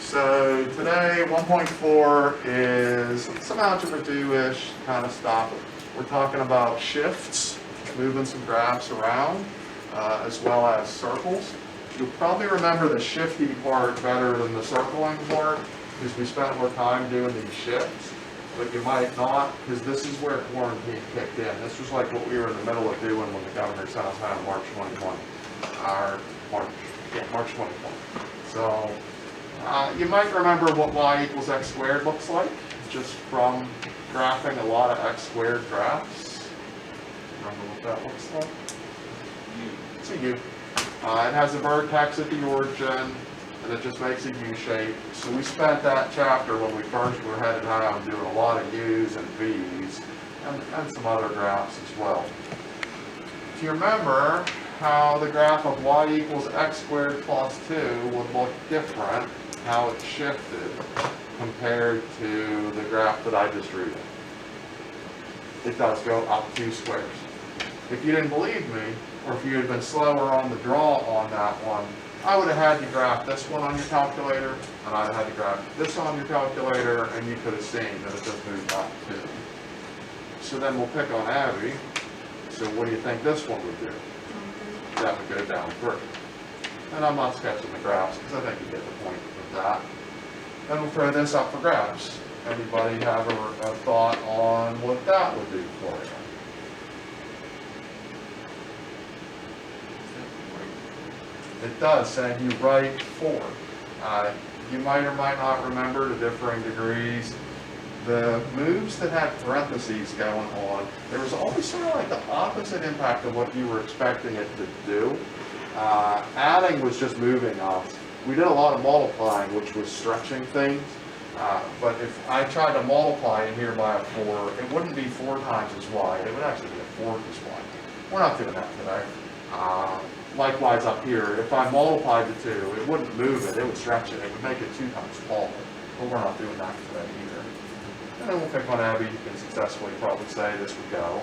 So today 1.4 is some Algebra 2-ish kind of stuff. We're talking about shifts, moving some graphs around, as well as circles. You'll probably remember the shifty part better than the circling part because we spent more time doing these shifts. But you might not, because this is where quarantine kicked in. This was like what we were in the middle of doing when the governor sent us out in March 2020. March 2020. So you might remember what y equals x squared looks like, just from graphing a lot of x squared graphs. Remember what that looks like? It's a U. It has a vertex at the origin, and it just makes a U shape. So we spent that chapter when we first were headed down doing a lot of U's and V's, and some other graphs as well. If you remember how the graph of y equals x squared plus 2 would look different, how it shifted compared to the graph that I just drew. It does go up 2 squares. If you didn't believe me, or if you had been slower on the draw on that one, I would have had to graph this one on your calculator, and I'd have had to graph this on your calculator, and you could have seen that it just moved up 2. So then we'll pick on Abby. So what do you think this one would do? That would go down 3. And I'm not sketching the graphs because I think you get the point of that. Then we'll throw this up for graphs. Anybody have a thought on what that would do for you? It does send you right 4. You might or might not remember to differing degrees. The moves that had parentheses going on, there was always sort of like the opposite impact of what you were expecting it to do. Adding was just moving us. We did a lot of multiplying, which was stretching things. But if I tried to multiply in here by a 4, it wouldn't be 4 times as wide. It would actually be a 4 as wide. We're not doing that today. Likewise up here, if I multiplied the 2, it wouldn't move it. It would stretch it. It would make it 2 times smaller. But we're not doing that today either. And then we'll pick on Abby. You can successfully probably say this would go.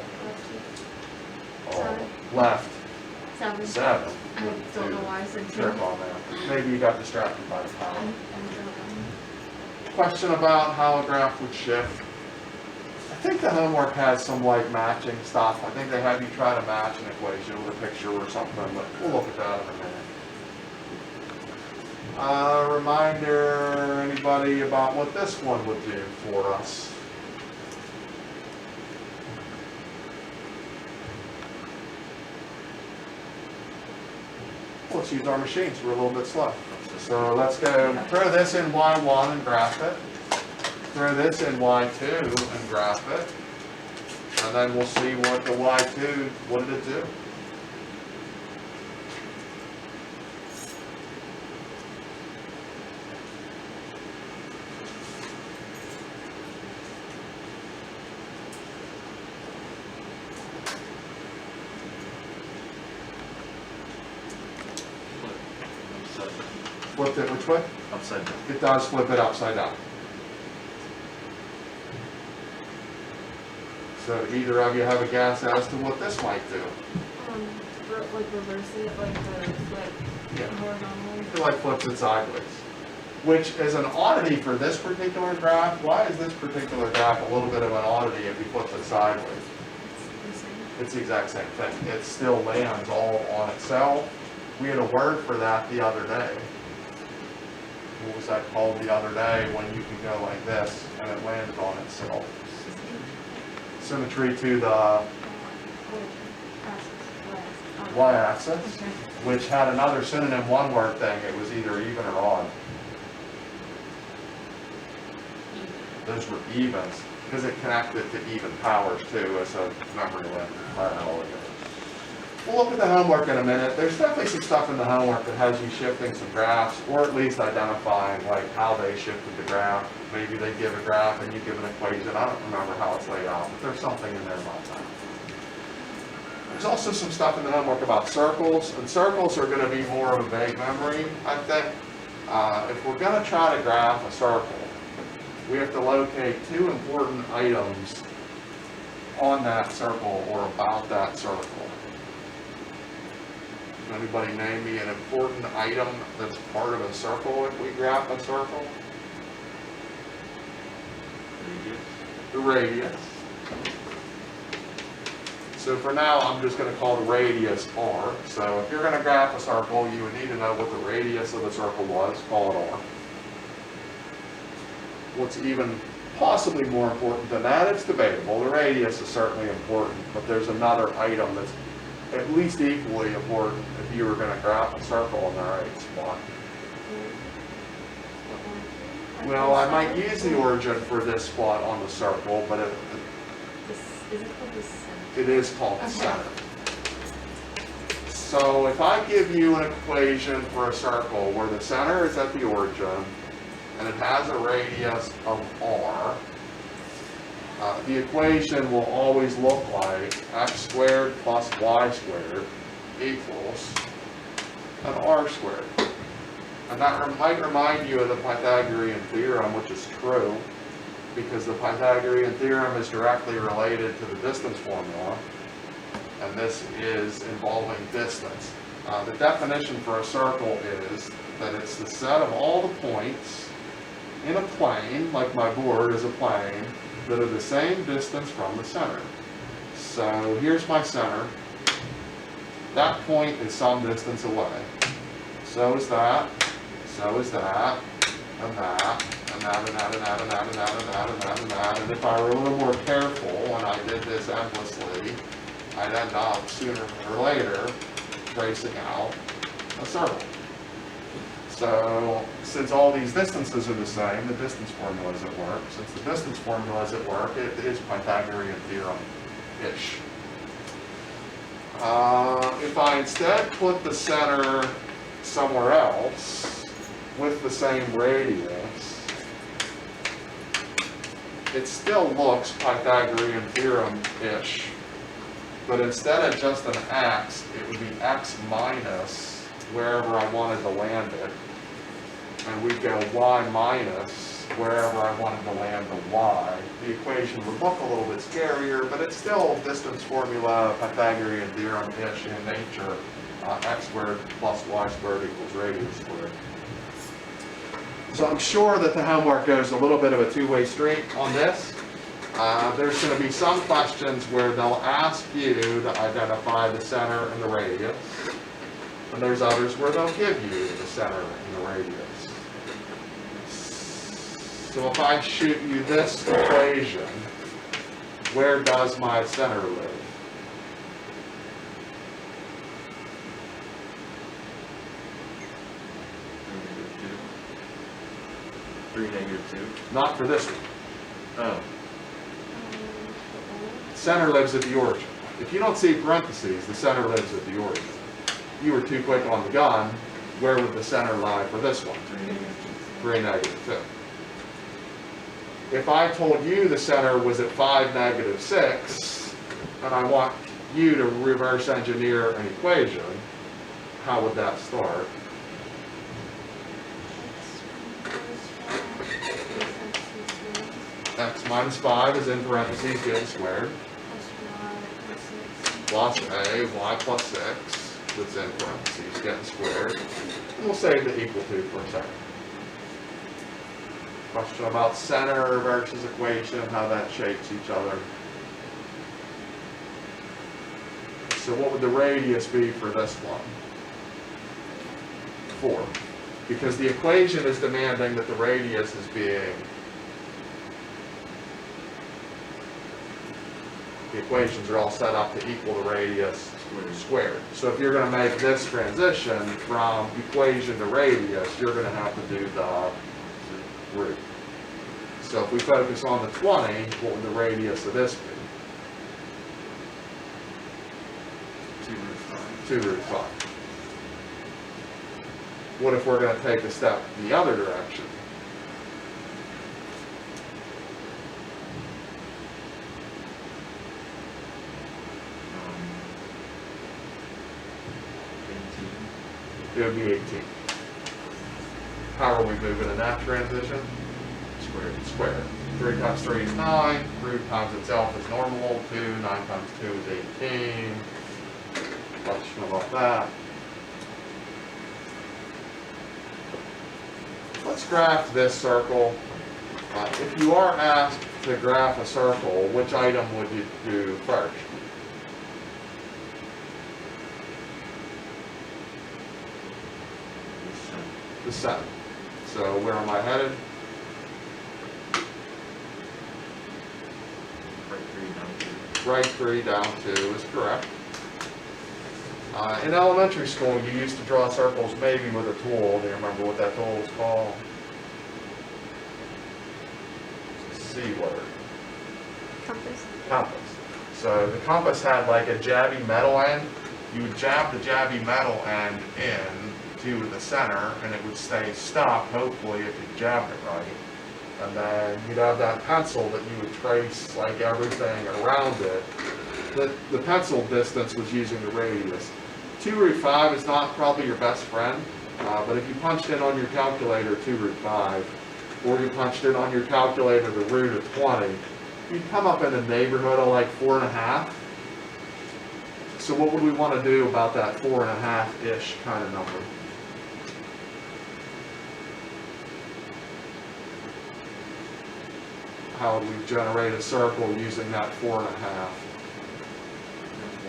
Left. 7. I don't know why I said 2. Trip on that. Maybe you got distracted by the power. Question about how a graph would shift. I think the homework has some like matching stuff. I think they have you try to match an equation with a picture or something, but we'll look at that in a minute. Reminder, anybody about what this one would do for us? Let's use our machines. We're a little bit slow. So let's go throw this in y1 and graph it. Throw this in y2 and graph it. And then we'll see what the y2, what did it do? Flipped it which way? Upside down. It does flip it upside down. So either of you have a guess as to what this might do? Like reverse it, like the flip horizontally. It like flips it sideways. Which is an oddity for this particular graph. Why is this particular graph a little bit of an oddity if you flip it sideways? It's the exact same thing. It still lands all on itself. We had a word for that the other day. What was that called the other day when you can go like this and it landed on itself? Symmetry to the y-axis, which had another synonym one-word thing. It was either even or odd. Those were evens because it connected to even powers too as a memory link. We'll look at the homework in a minute. There's definitely some stuff in the homework that has you shifting some graphs, or at least identifying like how they shifted the graph. Maybe they give a graph and you give an equation. I don't remember how it's laid out, but there's something in there about that. There's also some stuff in the homework about circles, and circles are going to be more of a vague memory, I think. If we're going to try to graph a circle, we have to locate 2 important items on that circle or about that circle. Anybody name me an important item that's part of a circle if we graph a circle? The radius. So for now, I'm just going to call the radius r. So if you're going to graph a circle, you would need to know what the radius of the circle was. Call it r. What's even possibly more important than that, it's debatable. The radius is certainly important, but there's another item that's at least equally important if you were going to graph a circle in the right spot. Well, I might use the origin for this spot on the circle, but Is it called the center? it is called the center. So if I give you an equation for a circle where the center is at the origin and it has a radius of r, the equation will always look like x squared plus y squared equals an r squared. And that might remind you of the Pythagorean theorem, which is true, because the Pythagorean theorem is directly related to the distance formula, and this is involving distance. The definition for a circle is that it's the set of all the points in a plane, like my board is a plane, that are the same distance from the center. So here's my center. That point is some distance away. So is that, so is that, and that, and that, and that, and that, and that, and that, and that, and that, and that. And if I were a little more careful and I did this endlessly, I'd end up sooner or later tracing out a circle. So since all these distances are the same, the distance formula is at work. Since the distance formula is at work, it is Pythagorean theorem-ish. If I instead put the center somewhere else with the same radius, it still looks Pythagorean theorem-ish, but instead of just an x, it would be x minus wherever I wanted to land it, and we'd go y minus wherever I wanted to land the y. The equation would look a little bit scarier, but it's still distance formula, Pythagorean theorem-ish in nature. X squared plus y squared equals radius squared. So I'm sure that the homework goes a little bit of a two-way street on this. There's going to be some questions where they'll ask you to identify the center and the radius, and there's others where they'll give you the center and the radius. So if I shoot you this equation, where does my center live? -2. Not for this one. Oh. Center lives at the origin. If you don't see parentheses, the center lives at the origin. You were too quick on the gun. Where would the center lie for this one? 3, -2. If I told you the center was at 5, -6, and I want you to reverse engineer an equation, how would that start? X minus 5 is in parentheses getting squared, plus a, y plus 6, that's in parentheses getting squared. And we'll save the equal to for a second. Question about center versus equation, how that shapes each other. So what would the radius be for this one? 4. Because the equation is demanding that the radius is being, the equations are all set up to equal the radius squared. So if you're going to make this transition from equation to radius, you're going to have to do the root. So if we focus on the 20, what would the radius of this be? 2√5. What if we're going to take a step the other direction? It would be 18. How are we moving in that transition? Squared. 3 times 3 is 9. Root times itself is normal. 2, 9 times 2 is 18. Question about that. let's graph this circle. If you are asked to graph a circle, which item would you do first? The center. So where am I headed? Right 3 down 2 is correct. In elementary school, you used to draw circles maybe with a tool. Do you remember what that tool was called? C word. Compass. Compass. So the compass had like a jabby metal end. You would jab the jabby metal end in to the center, and it would stay stuck, hopefully, if you jabbed it right. And then you'd have that pencil that you would trace like everything around it. The pencil distance was using the radius. 2√5 is not probably your best friend, but if you punched in on your calculator 2√5, or you punched in on your calculator the root of 20, you'd come up in the neighborhood of like 4.5. So what would we want to do about that 4.5-ish kind of number? How would we generate a circle using that 4.5?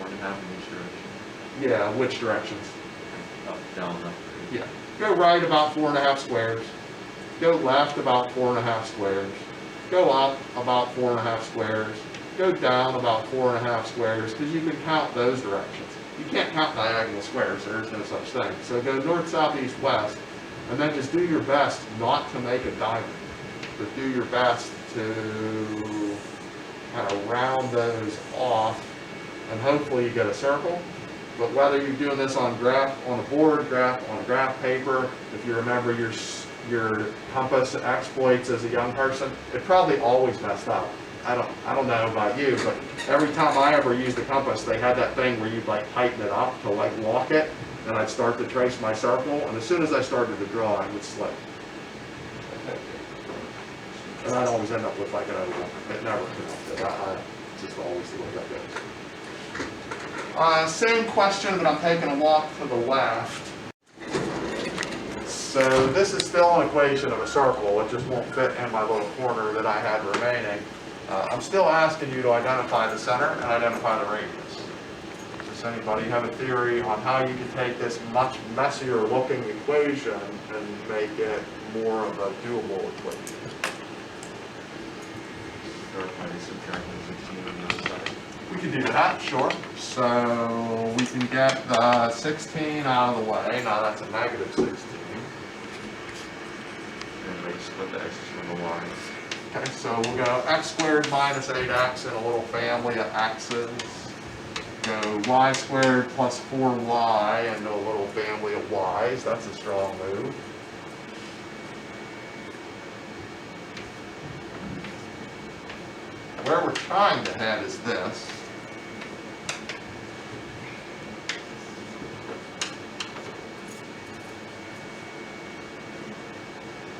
1.5 in each direction. Yeah, which directions? Up, down, up. Yeah. Go right about 4.5 squares. Go left about 4.5 squares. Go up about 4.5 squares. Go down about 4.5 squares, because you can count those directions. You can't count diagonal squares, there is no such thing. So go north, south, east, west, and then just do your best not to make a diamond, but do your best to kind of round those off, and hopefully you get a circle. But whether you're doing this on a board, graph on a graph paper, if you remember your compass exploits as a young person, it probably always messed up. I don't know about you, but every time I ever used a compass, they had that thing where you'd like tighten it up to like lock it, and I'd start to trace my circle, and as soon as I started to draw, it would slip. And I'd always end up with like an oval. It never connected. It's just always the way that goes. Same question, but I'm taking a walk to the left. So this is still an equation of a circle. It just won't fit in my little corner that I had remaining. I'm still asking you to identify the center and identify the radius. Does anybody have a theory on how you can take this much messier looking equation and make it more of a doable equation? Start by subtracting 16 on the other side. We can do that, sure. So we can get the 16 out of the way. Now that's a negative 16. And make split the x's from the y. Okay, so we'll go x squared minus 8x in a little family of x's. Go y squared plus 4y into a little family of y's. That's a strong move. Where we're trying to head is this.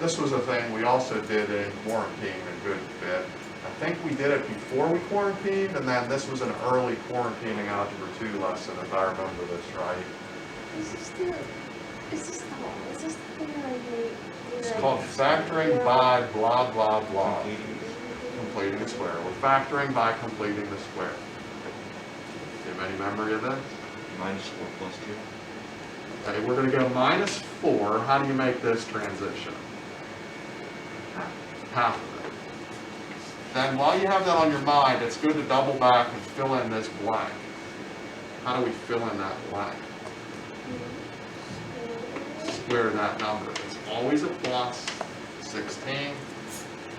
This was a thing we also did in quarantine a good bit. I think we did it before we quarantined, and then this was an early quarantining algebra 2 lesson, if I remember this right. Is this the thing where you It's like, called factoring by blah, blah, blah. Completing a square. We're factoring by completing the square. Do you have any memory of this? Minus 4 plus 2. Okay, we're going to go minus 4. How do you make this transition? Half of it. Then while you have that on your mind, it's good to double back and fill in this blank. How do we fill in that blank? Square that number. It's always a plus 16.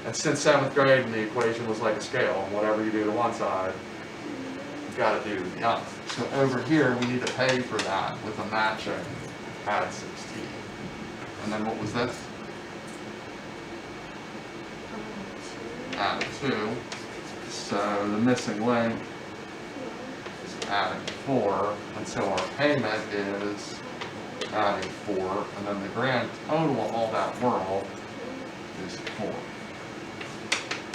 And since 7th grade and the equation was like a scale, and whatever you do to one side, you've got to do to the other. So over here, we need to pay for that with a matching add 16. And then what was this? Add 2. So the missing link is adding 4. And so our payment is adding 4. And then the grand total of all that world is 4.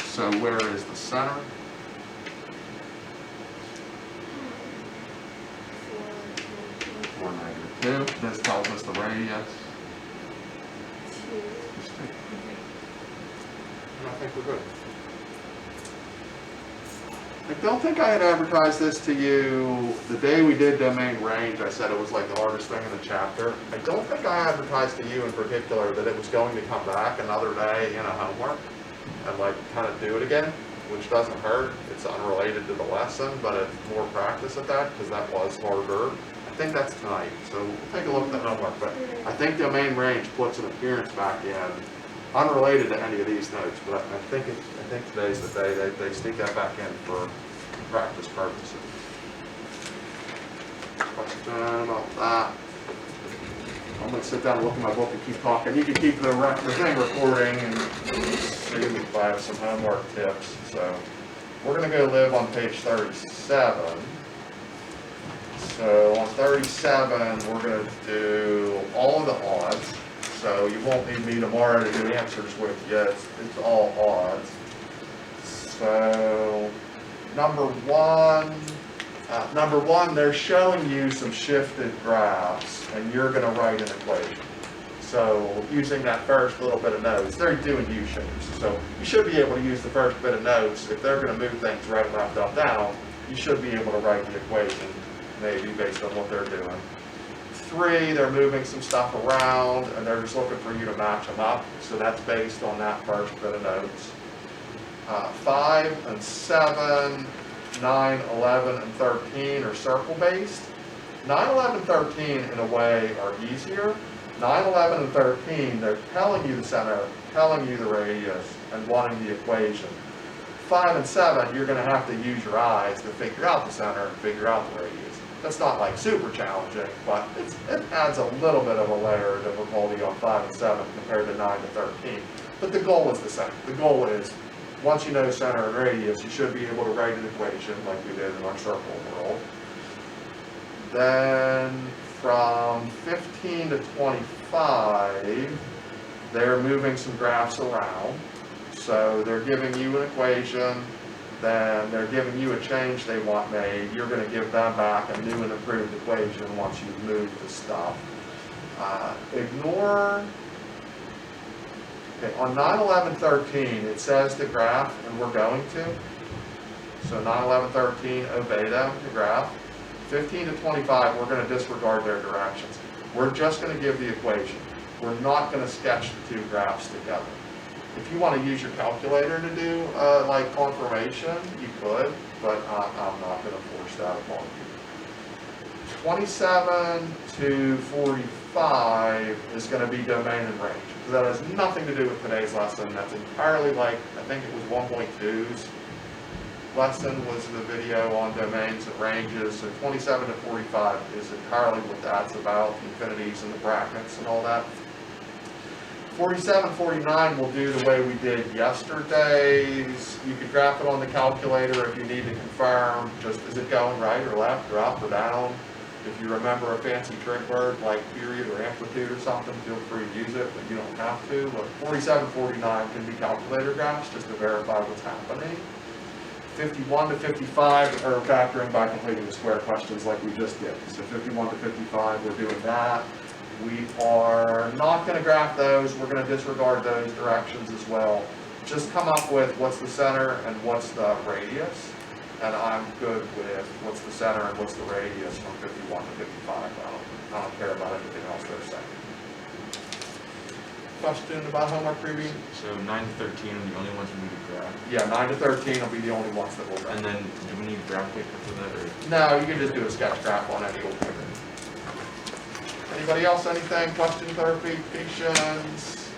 So where is the center? 4, -2. This tells us the radius is 2. think we're good. I don't think I had advertised this to you the day we did domain range. I said it was like the hardest thing in the chapter. I don't think I advertised to you in particular that it was going to come back another day in a homework and like kind of do it again, which doesn't hurt. It's unrelated to the lesson, but it's more practice at that because that was harder. I think that's tonight, so we'll take a look at the homework. But I think domain range puts an appearance back in, unrelated to any of these notes. But I think today's the day they sneak that back in for practice purposes. Question about that? I'm going to sit down and look at my book and keep talking. You can keep the thing recording and see if I have some homework tips. So we're going to go live on page 37. So on 37, we're going to do all of the odds. So you won't need me tomorrow to do answers with you. It's all odds. So number one, they're showing you some shifted graphs, and you're going to write an equation. So using that first little bit of notes, they're doing U-shapes. So you should be able to use the first bit of notes. If they're going to move things right, left, up, down, you should be able to write the equation, maybe based on what they're doing. 3, they're moving some stuff around, and they're just looking for you to match them up. So that's based on that first bit of notes. 5 and 7, 9, 11, and 13 are circle-based. 9, 11, and 13, in a way, are easier. 9, 11, and 13, they're telling you the center, telling you the radius, and wanting the equation. 5 and 7, you're going to have to use your eyes to figure out the center and figure out the radius. That's not like super challenging, but it adds a little bit of a layer of difficulty on 5 and 7 compared to 9 to 13. But the goal is the same. The goal is, once you know center and radius, you should be able to write an equation like we did in our circle world. Then from 15 to 25, they're moving some graphs around. So they're giving you an equation, then they're giving you a change they want made. You're going to give them back a new and improved equation once you've moved the stuff. Okay, on 9, 11, 13, it says to graph, and we're going to. So 9, 11, 13, obey them to graph. 15 to 25, we're going to disregard their directions. We're just going to give the equation. We're not going to sketch the 2 graphs together. If you want to use your calculator to do like confirmation, you could, but I'm not going to force that upon you. 27 to 45 is going to be domain and range. That has nothing to do with today's lesson. That's entirely like, I think it was 1.2's lesson was the video on domains and ranges. So 27 to 45 is entirely what that's about, the infinities and the brackets and all that. 47, 49 we'll do the way we did yesterday's. You could graph it on the calculator if you need to confirm, just is it going right or left or up or down. If you remember a fancy trig word like period or amplitude or something, feel free to use it, but you don't have to. But 47, 49 can be calculator graphs just to verify what's happening. 51 to 55 are factoring by completing the square questions like we just did. So 51 to 55, we're doing that. We are not going to graph those. We're going to disregard those directions as well. Just come up with what's the center and what's the radius. And I'm good with what's the center and what's the radius from 51 to 55. I don't care about anything else they're saying. Question about homework preview? So 9 to 13 are the only ones we need to graph. Yeah, 9 to 13 will be the only ones that we'll graph. And then, do we need graph paper for that, or? No, you can just do a sketch graph on any old paper. Anybody else, anything, questions, clarifications?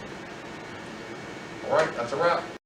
All right, that's a wrap.